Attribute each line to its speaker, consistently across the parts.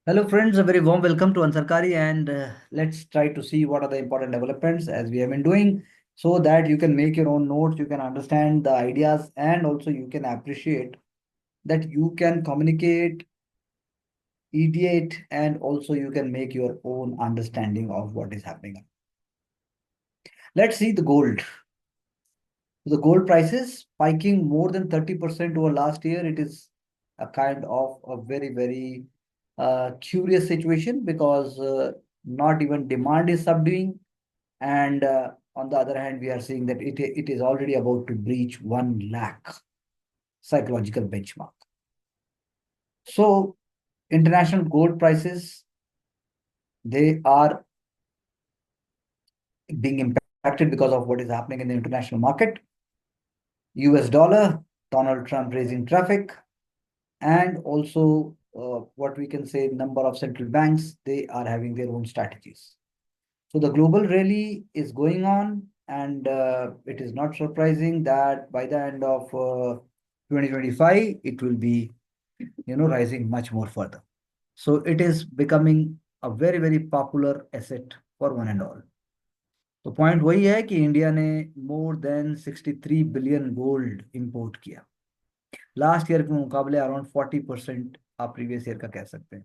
Speaker 1: Hello, friends. A very warm welcome to Ansarkari, and let's try to see what are the important developments as we have been doing, so that you can make your own notes, you can understand the ideas, and also you can appreciate that you can communicate, ideate, and also you can make your own understanding of what is happening. Let's see the gold. The gold prices spiking more than 30% over last year. It is a kind of a very curious situation because not even demand is subduing, and on the other hand, we are seeing that it is already about to breach 1 lakh psychological benchmark. So international gold prices, they are being impacted because of what is happening in the international market. US dollar, Donald Trump raising traffic, and also what we can say, number of central banks, they are having their own strategies. So the global rally is going on, and it is not surprising that by the end of 2025 it will be rising much more further. So it is becoming a very popular asset for one and all. तो point वही है कि India ने more than 63 billion gold import किया last year के मुकाबले, around 40% आप previous year का कह सकते हैं.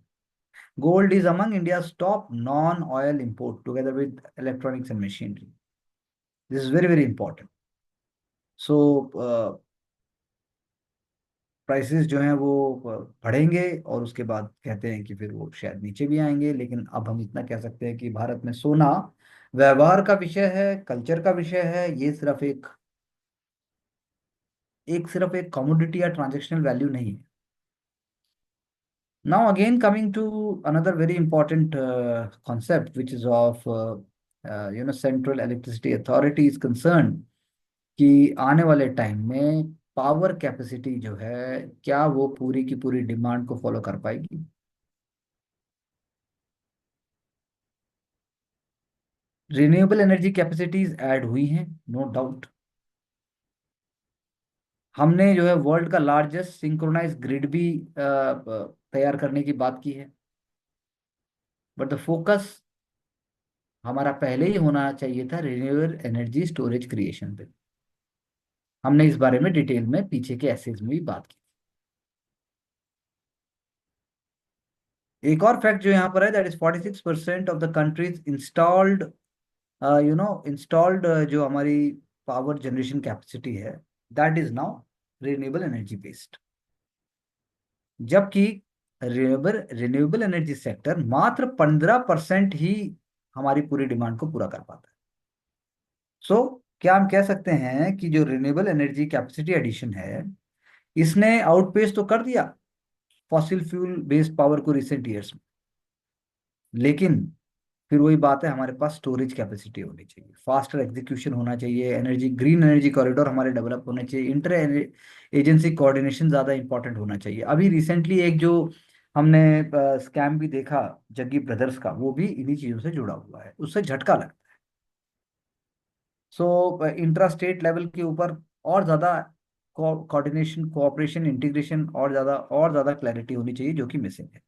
Speaker 1: Gold is among India's top non-oil import together with electronics and machinery. This is very important. So prices जो हैं वो बढ़ेंगे और उसके बाद कहते हैं कि फिर वो शायद नीचे भी आएंगे, लेकिन अब हम इतना कह सकते हैं कि भारत में सोना व्यवहार का विषय है, कल्चर का विषय है. ये सिर्फ एक कमोडिटी या ट्रांजैक्शनल वैल्यू नहीं है. Now again coming to another very important concept, which is of Central Electricity Authority is concerned कि आने वाले टाइम में पावर कैपेसिटी जो है, क्या वो पूरी की पूरी डिमांड को फॉलो कर पाएगी. रिन्यूएबल एनर्जी कैपेसिटीज ऐड हुई हैं, नो डाउट. हमने जो है वर्ल्ड का लार्जेस्ट सिंक्रोनाइज ग्रिड भी तैयार करने की बात की है, बट द फोकस हमारा पहले ही होना चाहिए था रिन्यूएबल एनर्जी स्टोरेज क्रिएशन पे. हमने इस बारे में डिटेल में पीछे के एसेज में भी बात की. एक और फैक्ट जो यहाँ पर है, that is 46% of the countries installed installed जो हमारी पावर जनरेशन कैपेसिटी है, that is now renewable energy based. जबकि रिन्यूएबल एनर्जी सेक्टर मात्र 15% ही हमारी पूरी डिमांड को पूरा कर पाता है. सो क्या हम कह सकते हैं कि जो रिन्यूएबल एनर्जी कैपेसिटी एडिशन है, इसने आउटपेस तो कर दिया फॉसिल फ्यूल बेस्ड पावर को रिसेंट ईयर्स में, लेकिन फिर वही बात है, हमारे पास स्टोरेज कैपेसिटी होनी चाहिए, फास्टर एग्जीक्यूशन होना चाहिए, ग्रीन एनर्जी कॉरिडोर हमारे डेवलप होने चाहिए, इंटर एजेंसी कोऑर्डिनेशन ज़्यादा इंपॉर्टेंट होना चाहिए. अभी रिसेंटली एक जो हमने स्कैम भी देखा जग्गी ब्रदर्स का, वो भी इन्हीं चीज़ों से जुड़ा हुआ है, उससे झटका लगता है. सो इंट्रा स्टेट लेवल के ऊपर और ज़्यादा कोऑर्डिनेशन, कोऑपरेशन, इंटीग्रेशन और ज़्यादा क्लैरिटी होनी चाहिए, जो कि मिसिंग है.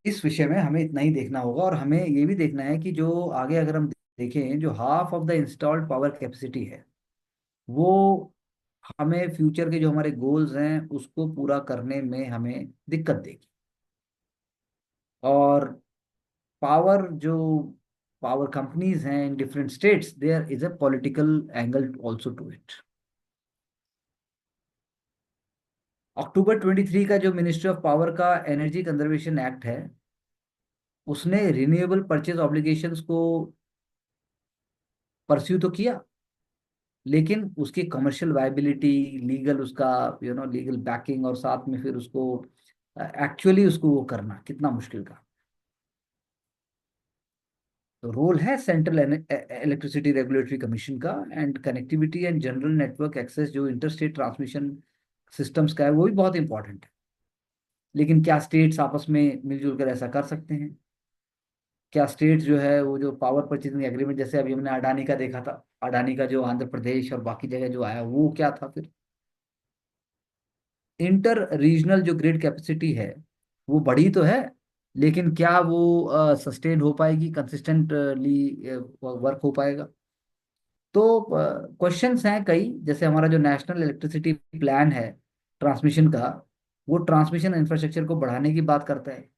Speaker 1: इस विषय में हमें इतना ही देखना होगा, और हमें ये भी देखना है कि जो आगे अगर हम देखें, जो half of the installed power capacity है, वो हमें फ्यूचर के जो हमारे गोल्स हैं उसको पूरा करने में हमें दिक्कत देगी. और पावर जो पावर कंपनीज हैं in different states, there is a political angle also to it. October 23 का जो मिनिस्ट्री ऑफ पावर का एनर्जी कंजर्वेशन एक्ट है, उसने रिन्यूएबल परचेज ऑब्लिगेशंस को परस्यू तो किया, लेकिन उसकी कमर्शियल वायबिलिटी, लीगल उसका लीगल बैकिंग, और साथ में फिर उसको एक्चुअली उसको वो करना कितना मुश्किल का. तो रोल है सेंट्रल इलेक्ट्रिसिटी रेगुलेटरी कमीशन का, and connectivity and general network access जो इंटरस्टेट ट्रांसमिशन सिस्टम्स का है, वो भी बहुत इंपॉर्टेंट है. लेकिन क्या स्टेट्स आपस में मिलजुल कर ऐसा कर सकते हैं? क्या स्टेट जो है वो जो पावर परचेजिंग एग्रीमेंट, जैसे अभी हमने अडानी का देखा था, अडानी का जो आंध्र प्रदेश और बाकी जगह जो आया, वो क्या था फिर? इंटर रीजनल जो ग्रिड कैपेसिटी है, वो बढ़ी तो है, लेकिन क्या वो सस्टेन हो पाएगी, कंसिस्टेंटली वर्क हो पाएगा? तो क्वेश्चंस हैं कई, जैसे हमारा जो नेशनल इलेक्ट्रिसिटी प्लान है ट्रांसमिशन का, वो ट्रांसमिशन इंफ्रास्ट्रक्चर को बढ़ाने की बात करता है।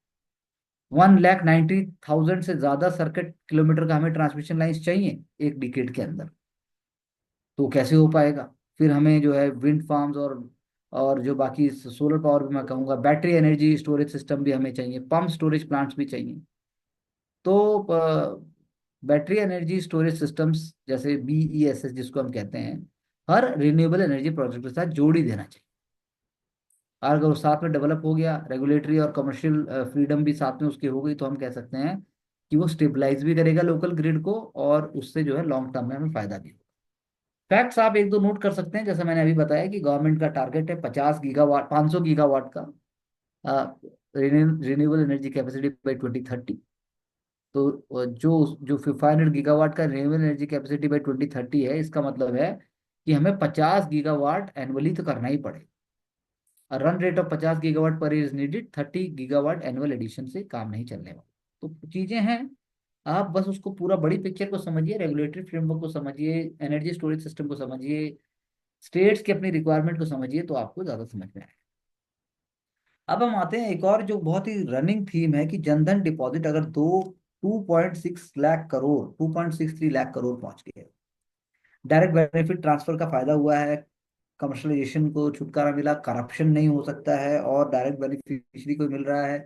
Speaker 1: 1,90,000 से ज्यादा सर्किट किलोमीटर का हमें ट्रांसमिशन लाइन्स चाहिए एक डिकेड के अंदर। तो कैसे हो पाएगा? फिर हमें जो है विंड फार्म्स और जो बाकी सोलर पावर भी, मैं कहूँगा बैटरी एनर्जी स्टोरेज सिस्टम भी हमें चाहिए, पंप स्टोरेज प्लांट्स भी चाहिए। तो बैटरी एनर्जी स्टोरेज सिस्टम्स जैसे BESS जिसको हम कहते हैं, हर रिन्यूएबल एनर्जी प्रोजेक्ट के साथ जोड़ ही देना चाहिए। और अगर वो साथ में डेवलप हो गया, रेगुलेटरी और कमर्शियल फ्रीडम भी साथ में उसकी हो गई, तो हम कह सकते हैं कि वो स्टेबलाइज भी करेगा लोकल ग्रिड को, और उससे जो है लॉन्ग टर्म में हमें फायदा भी होगा। फैक्ट्स आप एक दो नोट कर सकते हैं, जैसे मैंने अभी बताया कि गवर्नमेंट का टारगेट है 50 गीगावाट, 500 गीगावाट का रिन्यूएबल एनर्जी कैपेसिटी बाई 2030। तो जो जो 500 गीगावाट का रिन्यूएबल एनर्जी कैपेसिटी बाई 2030 है, इसका मतलब है कि हमें 50 गीगावाट एनुअली तो करना ही पड़ेगा। रन रेट ऑफ 50 गीगावाट पर is needed, 30 gigawatt annual addition से काम नहीं चलने वाला। तो चीजें हैं, आप बस उसको पूरा बड़ी पिक्चर को समझिए, रेगुलेटरी फ्रेमवर्क को समझिए, एनर्जी स्टोरेज सिस्टम को समझिए, स्टेट्स की अपनी रिक्वायरमेंट को समझिए, तो आपको ज्यादा समझ में आएगा। अब हम आते हैं एक और जो बहुत ही रनिंग थीम है कि जनधन डिपॉजिट अगर दो 2.6 लाख करोड़, 2.63 लाख करोड़ पहुंच गए, डायरेक्ट बेनिफिट ट्रांसफर का फायदा हुआ है, कमर्शलाइजेशन को छुटकारा मिला, करप्शन नहीं हो सकता है और डायरेक्ट बेनिफिशियरी को मिल रहा है,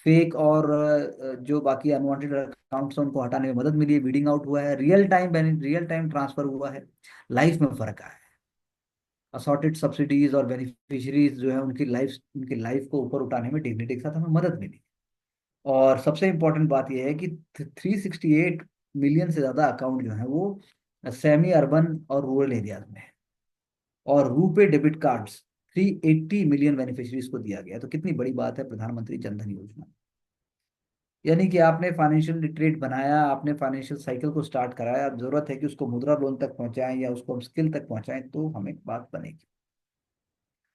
Speaker 1: फेक और जो बाकी अनवांटेड अकाउंट्स हैं उनको हटाने में मदद मिली है, वीडिंग आउट हुआ है, रियल टाइम ट्रांसफर हुआ है, लाइफ में फर्क आया है, असॉर्टेड सब्सिडीज और बेनिफिशियरीज जो है उनकी लाइफ को ऊपर उठाने में डिग्निटी के साथ हमें मदद मिली। और सबसे इंपॉर्टेंट बात यह है कि 368 मिलियन से ज्यादा अकाउंट जो है वो सेमी अर्बन और रूरल एरियाज में है। और RuPay debit cards 380 million beneficiaries को दिया गया। तो कितनी बड़ी बात है प्रधानमंत्री जनधन योजना। यानी कि आपने फाइनेंशियल लिटरेट बनाया, आपने फाइनेंशियल साइकिल को स्टार्ट कराया, अब जरूरत है कि उसको मुद्रा लोन तक पहुंचाएं या उसको हम स्किल तक पहुंचाएं, तो हमें बात बनेगी।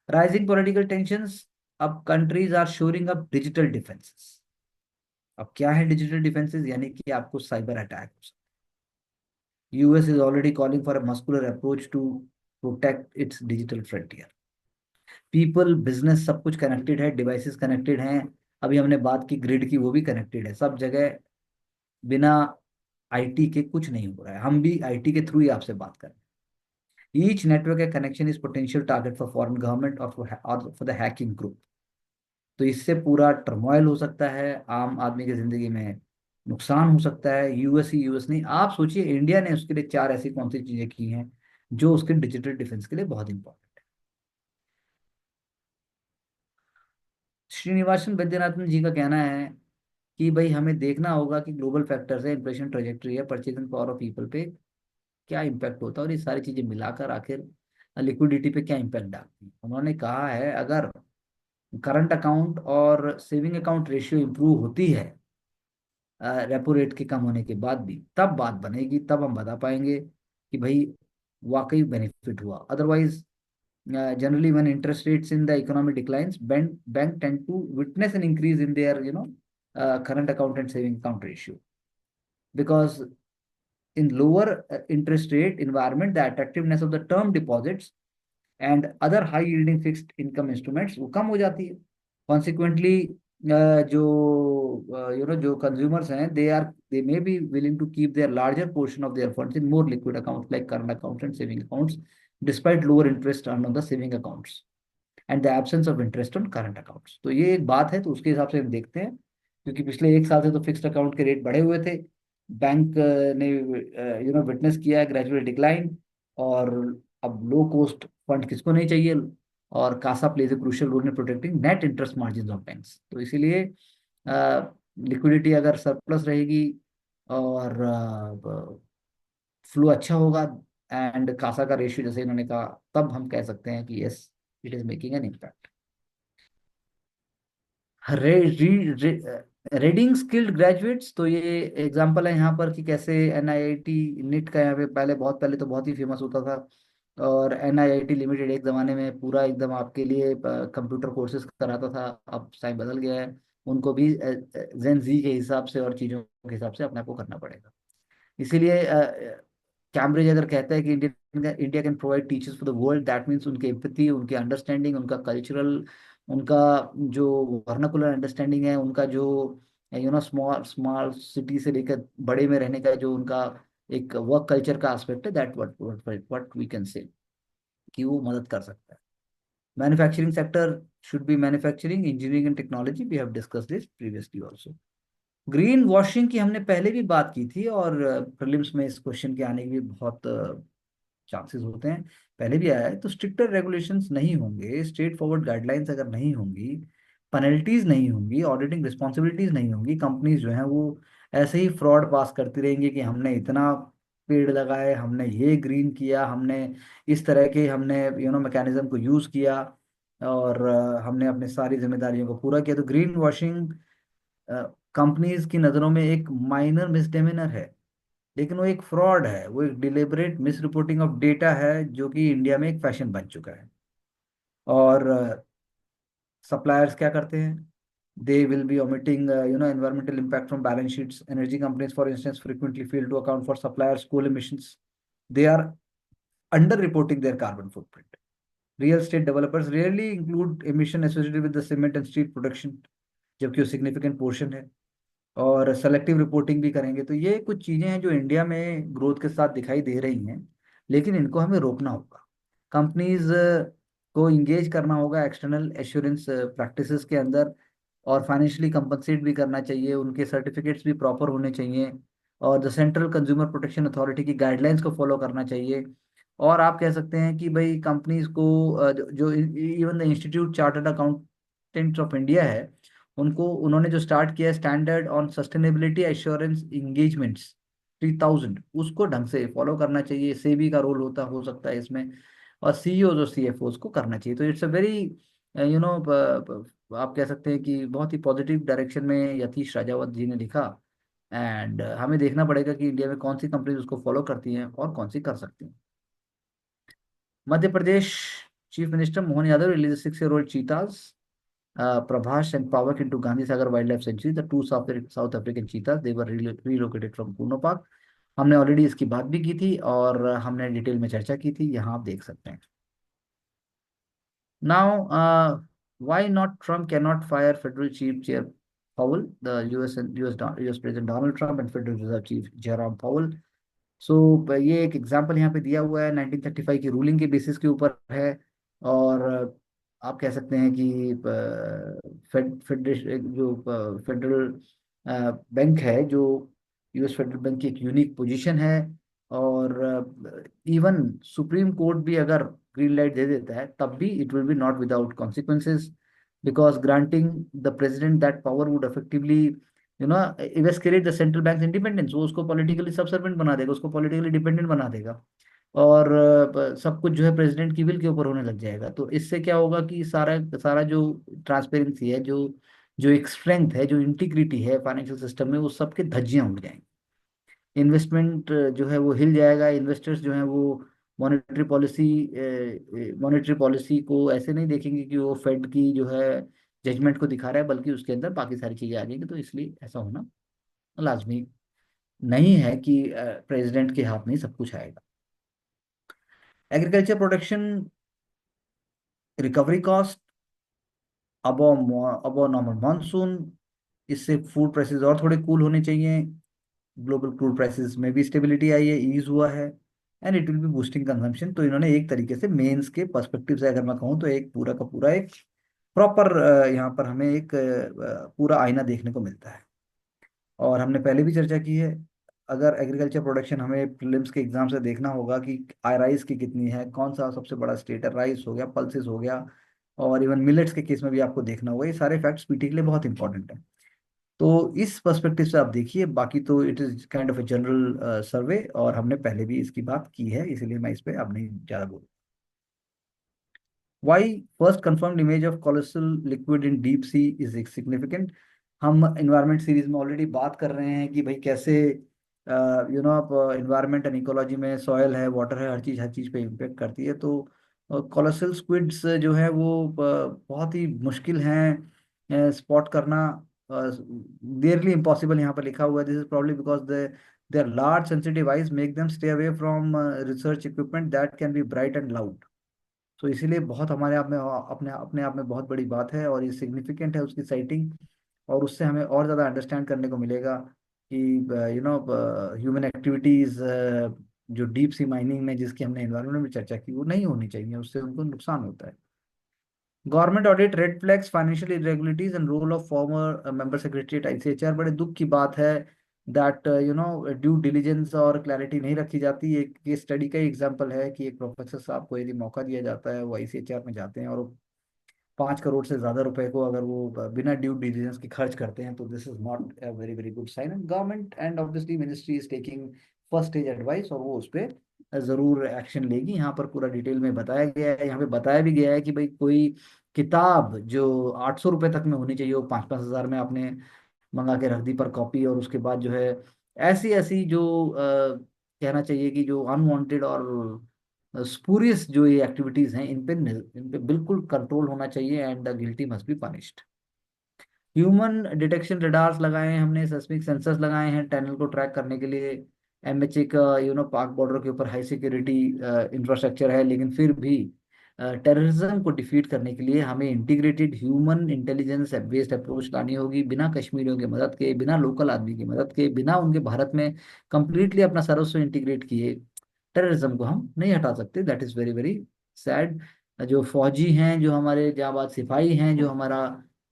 Speaker 1: राइजिंग पॉलिटिकल टेंशंस, अब countries are shoring up digital defences. अब क्या है डिजिटल डिफेंसेस? यानी कि आपको साइबर अटैक हो सकता है। US is already calling for a muscular approach to protect its digital frontier. People business सब कुछ कनेक्टेड है, डिवाइसेस कनेक्टेड हैं। अभी हमने बात की ग्रिड की, वो भी कनेक्टेड है सब जगह। बिना आईटी के कुछ नहीं हो रहा है, हम भी आईटी के थ्रू ही आपसे बात कर रहे हैं। Each network A connection is potential target for foreign government और फॉर द हैकिंग ग्रुप। तो इससे पूरा टर्मोइल हो सकता है, आम आदमी की जिंदगी में नुकसान हो सकता है। यूएस नहीं, आप सोचिए इंडिया ने उसके लिए चार ऐसी कौन सी चीजें की हैं जो उसके डिजिटल डिफेंस के लिए बहुत इंपॉर्टेंट है। श्रीनिवासन वैद्यनाथन जी का कहना है कि भाई हमें देखना होगा कि ग्लोबल फैक्टर्स है, इन्फ्लेशन ट्रेजेक्टरी है, परचेजिंग पावर ऑफ पीपल पे क्या इम्पैक्ट होता है, और ये सारी चीजें मिलाकर आखिर लिक्विडिटी पे क्या इम्पैक्ट डालती है। उन्होंने कहा है अगर करंट अकाउंट और सेविंग अकाउंट रेशियो इंप्रूव होती है रेपो रेट के कम होने के बाद भी, तब बात बनेगी, तब हम बता पाएंगे कि भाई वाकई बेनिफिट हुआ। Otherwise generally when interest rates in the economy declines, bank tend to witness an increase in their current account and saving account ratio, because in lower interest rate environment the attractiveness of the term deposits and other high yielding fixed income instruments वो कम हो जाती है। Consequently जो जो consumers हैं, they may be willing to keep their larger portion of their funds in more liquid accounts like current accounts and saving accounts despite lower interest earned on the saving accounts and the absence of interest on current accounts. तो ये एक बात है, तो उसके हिसाब से हम देखते हैं, क्योंकि पिछले एक साल से तो फिक्स्ड अकाउंट के रेट बढ़े हुए थे, बैंक ने विटनेस किया है ग्रेजुअल डिक्लाइन, और अब लो कॉस्ट फंड किसको नहीं चाहिए, और CASA plays a crucial role in protecting net interest margin of banks. तो इसीलिए लिक्विडिटी अगर सरप्लस रहेगी और फ्लो अच्छा होगा एंड कासा का रेशियो जैसे इन्होंने कहा, तब हम कह सकते हैं कि yes it is making an impact. रे, री, रे, रीडिंग स्किल्ड ग्रेजुएट्स, तो ये एग्जांपल है यहाँ पर कि कैसे एनआईआईटी नीट का यहाँ पे पहले, बहुत पहले तो बहुत ही फेमस होता था और NIIT लिमिटेड एक ज़माने में पूरा एकदम आपके लिए कंप्यूटर कोर्सेज कराता था, अब टाइम बदल गया है। उनको भी जेन जी के हिसाब से और चीज़ों के हिसाब से अपने आप को करना पड़ेगा। इसीलिए कैम्ब्रिज अगर कहता है कि India India can provide teachers for the world, that means उनके एम्पैथी, उनके अंडरस्टैंडिंग, उनका कल्चरल, उनका जो वर्नाकुलर अंडरस्टैंडिंग है, उनका जो स्मॉल स्मॉल सिटी से लेकर बड़े में रहने का जो उनका एक वर्क कल्चर का एस्पेक्ट है, that what we can say कि वो मदद कर सकता है। Manufacturing sector should be manufacturing, engineering and technology, we have discuss this previously also. Green washing की हमने पहले भी बात की थी, और प्रीलिम्स में इस क्वेश्चन के आने की भी बहुत चांसेस होते हैं, पहले भी आया है। तो स्ट्रिक्टर रेगुलेशंस नहीं होंगे, स्ट्रेट फॉरवर्ड गाइडलाइंस अगर नहीं होंगी, पेनल्टीज नहीं होंगी, ऑडिटिंग रिस्पॉन्सिबिलिटीज नहीं होंगी, कंपनीज जो हैं वो ऐसे ही फ्रॉड पास करती रहेंगी कि हमने इतना पेड़ लगाए, हमने ये ग्रीन किया, हमने इस तरह के हमने मैकेनिज्म को यूज किया, और हमने अपनी सारी जिम्मेदारियों को पूरा किया। तो ग्रीन वॉशिंग कंपनीज की नज़रों में एक माइनर मिसडेमिनर है, लेकिन वो एक फ्रॉड है, वो एक deliberate miss reporting of data है, जो कि इंडिया में एक फैशन बन चुका है। और सप्लायर्स क्या करते हैं? They will be omitting environmental impact from balance sheets. Energy companies, for instance, frequently fail to account for suppliers' coal emissions. They are under reporting their carbon footprint. Real estate developers rarely include emission associated with the cement and steel production, जबकि वो significant portion है। और selective reporting भी करेंगे। तो ये कुछ चीज़ें हैं जो इंडिया में ग्रोथ के साथ दिखाई दे रही हैं, लेकिन इनको हमें रोकना होगा। कंपनीज को इंगेज करना होगा एक्सटर्नल एश्योरेंस प्रैक्टिसेस के अंदर, और फाइनेंशियली कंपनसेट भी करना चाहिए, उनके सर्टिफिकेट्स भी प्रॉपर होने चाहिए, और the central consumer protection authority की गाइडलाइंस को फॉलो करना चाहिए। और आप कह सकते हैं कि भाई कंपनीज को जो even the institute chartered accountants of India है, उनको उन्होंने जो स्टार्ट किया है standard on sustainability assurance engagements 3000, उसको ढंग से फॉलो करना चाहिए। सेबी का रोल होता हो सकता है इसमें, और सीईओज और सीएफओज को करना चाहिए। तो it's a very you know आप कह सकते हैं कि बहुत ही पॉजिटिव डायरेक्शन में यतीश राजावत जी ने लिखा। एंड हमें देखना पड़ेगा कि इंडिया में कौन सी कंपनीज उसको फॉलो करती हैं और कौन सी कर सकती हैं। Madhya Pradesh chief minister Mohan Yadav release 6-year old cheetahs, Prabhas and Pawak into Gandhi Sagar Wildlife Sanctuary. The two South African cheetahs, they were relocated from Kuno Park. हमने ऑलरेडी इसकी बात भी की थी, और हमने डिटेल में चर्चा की थी, यहाँ आप देख सकते हैं। Now, why not Trump cannot fire Federal Chief Chair Powell, the US President Donald Trump and Federal Reserve Chief Jerome Powell. सो ये एक एग्जाम्पल यहाँ पे दिया हुआ है, 1935 की रूलिंग के बेसिस के ऊपर है। और आप कह सकते हैं कि फेडरेशन जो फेडरल बैंक है, जो यूएस फेडरल बैंक की एक यूनिक पोजीशन है। और इवन सुप्रीम कोर्ट भी अगर ग्रीन लाइट दे देता है, तब भी it will be not without consequences, because granting the president that power would effectively eviscerate the central bank independence. वो उसको पॉलिटिकली सबसर्वेंट बना देगा, उसको पॉलिटिकली डिपेंडेंट बना देगा, और सब कुछ जो है प्रेसिडेंट की विल के ऊपर होने लग जाएगा। तो इससे क्या होगा कि सारा सारा जो ट्रांसपेरेंसी है, जो जो एक स्ट्रेंथ है, जो इंटीग्रिटी है फाइनेंशियल सिस्टम में, वो सबके धज्जियां उड़ जाएंगी। इन्वेस्टमेंट जो है वो हिल जाएगा। इन्वेस्टर्स जो हैं वो मॉनेटरी पॉलिसी मॉनेटरी पॉलिसी को ऐसे नहीं देखेंगे कि वो फेड की जो है जजमेंट को दिखा रहा है, बल्कि उसके अंदर बाकी सारी चीजें आ जाएंगी। तो इसलिए ऐसा होना लाजमी नहीं है कि प्रेसिडेंट के हाथ में ही सब कुछ आएगा। एग्रीकल्चर प्रोडक्शन रिकवरी कॉस्ट अबो नॉर्मल मानसून, इससे फूड प्राइसेस और थोड़े कूल होने चाहिए। ग्लोबल क्रूड प्राइसेस में भी स्टेबिलिटी आई है, ईज हुआ है, and it will B boosting consumption. तो इन्होंने एक तरीके से मेंस के पर्सपेक्टिव से अगर मैं कहूँ, तो एक पूरा का पूरा एक प्रॉपर यहाँ पर हमें एक पूरा आईना देखने को मिलता है। और हमने पहले भी चर्चा की है, अगर एग्रीकल्चर प्रोडक्शन हमें प्रीलिम्स के एग्जाम से देखना होगा कि राइस की कितनी है, कौन सा सबसे बड़ा स्टेट है, राइस हो गया, पल्सेस हो गया, और इवन मिलेट्स के केस में भी आपको देखना होगा, ये सारे फैक्ट्स पीटी के लिए बहुत इंपॉर्टेंट है। तो इस पर्सपेक्टिव से आप देखिए, बाकी तो it is kind of a general survey, और हमने पहले भी इसकी बात की है, इसीलिए मैं इस पे अब नहीं ज़्यादा बोलूँ। Why first confirmed image of colossal liquid in deep sea is significant. हम इन्वायरमेंट सीरीज में ऑलरेडी बात कर रहे हैं कि भाई कैसे आप इन्वायरमेंट एंड इकोलॉजी में सॉयल है, वाटर है, हर चीज पे इम्पेक्ट करती है। तो कोलोसल स्क्विड्स जो है वो बहुत ही मुश्किल हैं स्पॉट करना, नियरली इम्पॉसिबल यहाँ पर लिखा हुआ है। This is probably because their large sensitive eyes make them stay away from research equipment that can be bright and loud। तो इसीलिए बहुत हमारे आप में अपने अपने आप में बहुत बड़ी बात है, और ये सिग्निफिकेंट है उसकी साइटिंग। और उससे हमें और ज़्यादा अंडरस्टैंड करने को मिलेगा कि ह्यूमन एक्टिविटीज़ जो डीप सी माइनिंग में जिसकी हमने एनवायरनमेंट में चर्चा की वो नहीं होनी चाहिए, उससे उनको नुकसान होता है। Government audit red flags financial irregularities and role of former member secretary ICHR. बड़े दुख की बात है दैट ड्यू डिलीजेंस और क्लैरिटी नहीं रखी जाती। एक केस स्टडी का एग्जांपल है कि एक प्रोफेसर साहब को यदि मौका दिया जाता है, वो आईसीएचआर में जाते हैं और 5 करोड़ से ज्यादा रुपए को अगर वो बिना ड्यू डिलिजेंस के खर्च करते हैं, तो this is not a very very good sign. And government and obviously ministry is taking first stage advice, और वो उस पर जरूर एक्शन लेगी। यहाँ पर पूरा डिटेल में बताया गया है। यहाँ पे बताया भी गया है कि भाई कोई किताब जो 800 रुपये तक में होनी चाहिए, वो 5-5 हज़ार में आपने मंगा के रख दी पर कॉपी। और उसके बाद जो है ऐसी ऐसी जो कहना चाहिए कि जो अनवांटेड और स्पूरियस जो ये एक्टिविटीज हैं, इन पे बिल्कुल कंट्रोल होना चाहिए, and the guilty must be punished. Human detection radars लगाए हैं हमने, सेस्मिक सेंसर्स लगाए हैं टनल को ट्रैक करने के लिए। एमएचए का पाक बॉर्डर के ऊपर हाई सिक्योरिटी इंफ्रास्ट्रक्चर है, लेकिन फिर भी टेररिज्म को डिफीट करने के लिए हमें integrated human intelligence based approach लानी होगी, बिना कश्मीरियों की मदद के, बिना लोकल आदमी की मदद के, बिना उनके भारत में कंप्लीटली अपना सर्वस्व इंटीग्रेट किए टेररिज्म को हम नहीं हटा सकते। That is very very sad. जो फौजी हैं, जो हमारे जाबाज सिपाही हैं, जो हमारा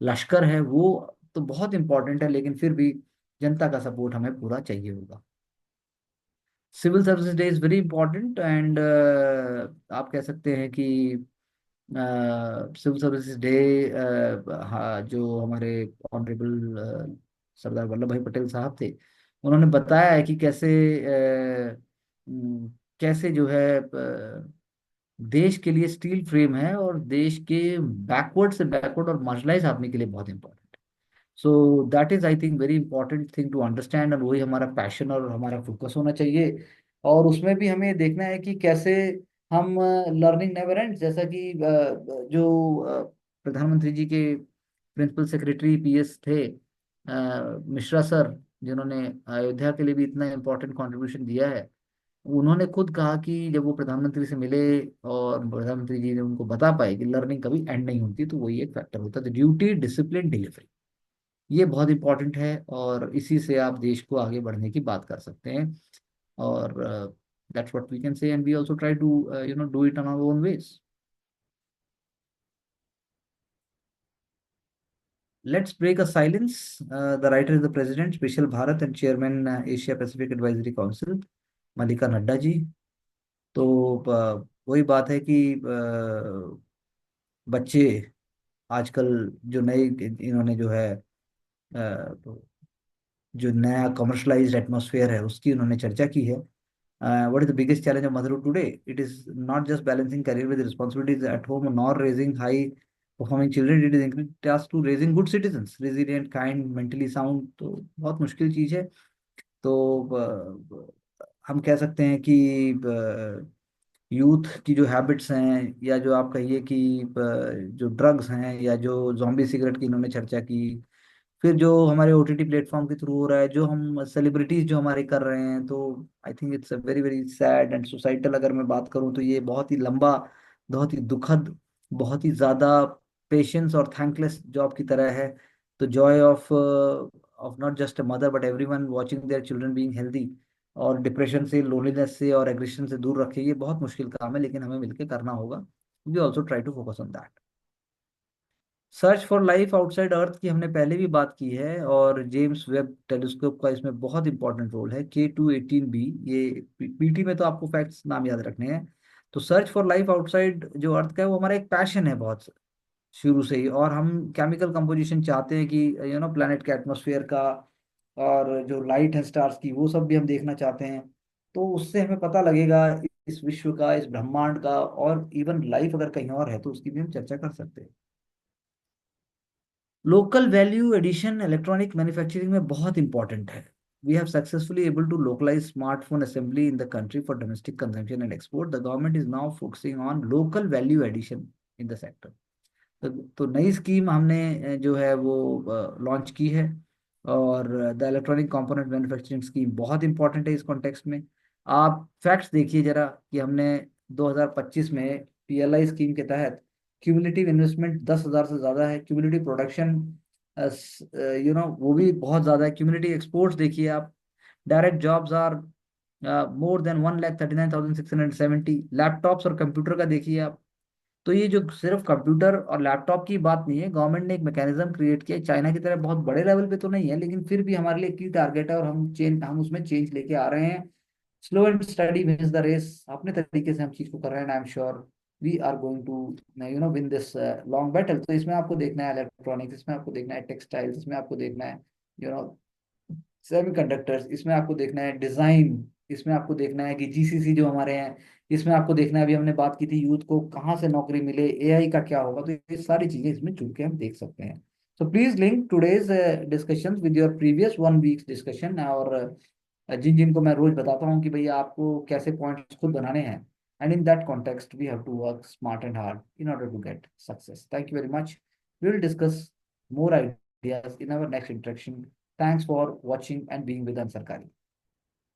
Speaker 1: लश्कर है, वो तो बहुत इंपॉर्टेंट है, लेकिन फिर भी जनता का सपोर्ट हमें पूरा चाहिए होगा। Civil services day is very important, and आप कह सकते हैं कि सिविल सर्विसेज डे, हाँ, जो हमारे ऑनरेबल सरदार वल्लभ भाई पटेल साहब थे, उन्होंने बताया है कि कैसे कैसे जो है देश के लिए स्टील फ्रेम है, और देश के बैकवर्ड से बैकवर्ड और मार्जिनलाइज आदमी के लिए बहुत important. So that is I think very important thing to understand, और वही हमारा पैशन और हमारा फोकस होना चाहिए। और उसमें भी हमें देखना है कि कैसे हम लर्निंग नेवर एंड, जैसा कि जो प्रधानमंत्री जी के प्रिंसिपल सेक्रेटरी पीएस थे, मिश्रा सर, जिन्होंने अयोध्या के लिए भी इतना इम्पोर्टेंट कंट्रीब्यूशन दिया है, उन्होंने खुद कहा कि जब वो प्रधानमंत्री से मिले और प्रधानमंत्री जी ने उनको बता पाए कि लर्निंग कभी एंड नहीं होती, तो वही एक फैक्टर होता है। तो ड्यूटी, डिसिप्लिन, डिलीवरी, ये बहुत इंपॉर्टेंट है, और इसी से आप देश को आगे बढ़ने की बात कर सकते हैं। और that's what we can say, and we also try to do it on our own ways. Let's break a silence. The writer is the president special Bharat and chairman Asia Pacific advisory council, Mallika Nadda ji. तो वही बात है कि बच्चे आजकल जो नए इन्होंने जो है जो नया कमर्शलाइज्ड एटमॉस्फेयर है, उसकी उन्होंने चर्चा की है। What is the biggest challenge of motherhood today? It is not just balancing career with responsibilities at home, nor raising high performing children, it is increasing task to raising good citizens, resilient, kind, mentally sound. तो बहुत मुश्किल चीज है। तो हम कह सकते हैं कि यूथ की जो हैबिट्स हैं, या जो आप कहिए कि जो ड्रग्स हैं, या जो जॉम्बी सिगरेट की इन्होंने चर्चा की, फिर जो हमारे ओटीटी प्लेटफॉर्म के थ्रू हो रहा है, जो हम सेलिब्रिटीज जो हमारे कर रहे हैं, तो I think it's a very very sad and societal. अगर मैं बात करूं तो ये बहुत ही लंबा, बहुत ही दुखद, बहुत ही ज्यादा पेशेंस और थैंकलेस जॉब की तरह है। तो Joy of not just a mother but everyone watching their children being healthy, और डिप्रेशन से, लोनलीनेस से और एग्रेशन से दूर रखे, ये बहुत मुश्किल काम है, लेकिन हमें मिलकर करना होगा। We also try to focus on that. Search for life outside earth की हमने पहले भी बात की है, और जेम्स वेब टेलीस्कोप का इसमें बहुत इंपॉर्टेंट रोल है, K2-18b। ये पीटी में तो आपको फैक्ट्स नाम याद रखने हैं। तो सर्च फॉर लाइफ आउटसाइड जो अर्थ का है, वो हमारा एक पैशन है बहुत शुरू से ही। और हम केमिकल कंपोजिशन चाहते हैं कि प्लैनेट के एटमॉस्फेयर का, और जो लाइट है स्टार्स की, वो सब भी हम देखना चाहते हैं। तो उससे हमें पता लगेगा इस विश्व का, इस ब्रह्मांड का, और इवन लाइफ अगर कहीं और है तो उसकी भी हम चर्चा कर सकते हैं। Local value addition electronic manufacturing में बहुत इंपॉर्टेंट है। we have successfully able to localize smartphone assembly in the country for domestic consumption and export. The government is now focusing on local value addition in the sector. तो नई scheme हमने जो है वो launch की है। और the electronic component manufacturing scheme बहुत इंपॉर्टेंट है इस कॉन्टेक्स्ट में। आप फैक्ट्स देखिए जरा कि हमने 2025 में पीएलआई स्कीम के तहत क्यूमुलेटिव इन्वेस्टमेंट 10,000 से ज़्यादा है। क्यूमुलेटिव प्रोडक्शन वो भी बहुत ज़्यादा है। क्यूमुलेटिव एक्सपोर्ट्स देखिए आप। Direct jobs are more than 1,39,670। Laptops और कंप्यूटर का देखिए आप। तो ये जो सिर्फ कंप्यूटर और लैपटॉप की बात नहीं है, गवर्नमेंट ने एक मैकेनिज्म क्रिएट किया है। चाइना की तरह बहुत बड़े लेवल पे तो नहीं है, लेकिन फिर भी हमारे लिए की टारगेट है और हम उसमें चेंज लेके आ रहे हैं। Slow and steady wins the race. अपने तरीके से हम चीज को कर रहे हैं। I am sure we are going to win this long battle. तो इसमें आपको देखना है इलेक्ट्रॉनिक्स, इसमें आपको देखना है टेक्सटाइल्स, इसमें आपको देखना है यू नो सेमीकंडक्टर्स, इसमें आपको देखना है डिजाइन, इसमें आपको देखना है कि जीसीसी जो हमारे हैं, इसमें आपको देखना है, अभी हमने बात की थी यूथ को कहाँ से नौकरी मिले, एआई का क्या होगा। तो ये सारी चीजें इसमें जुड़ के हम देख सकते हैं। So please link today's discussion with your previous 1 week discussion. और जिन जिनको मैं रोज बताता हूँ कि भैया आपको कैसे पॉइंट्स खुद बनाने हैं। And in that context we have to work smart and hard in order to get success. Thank you very much. We will discuss more ideas in our next interaction. Thanks for watching and being with Ansarkari.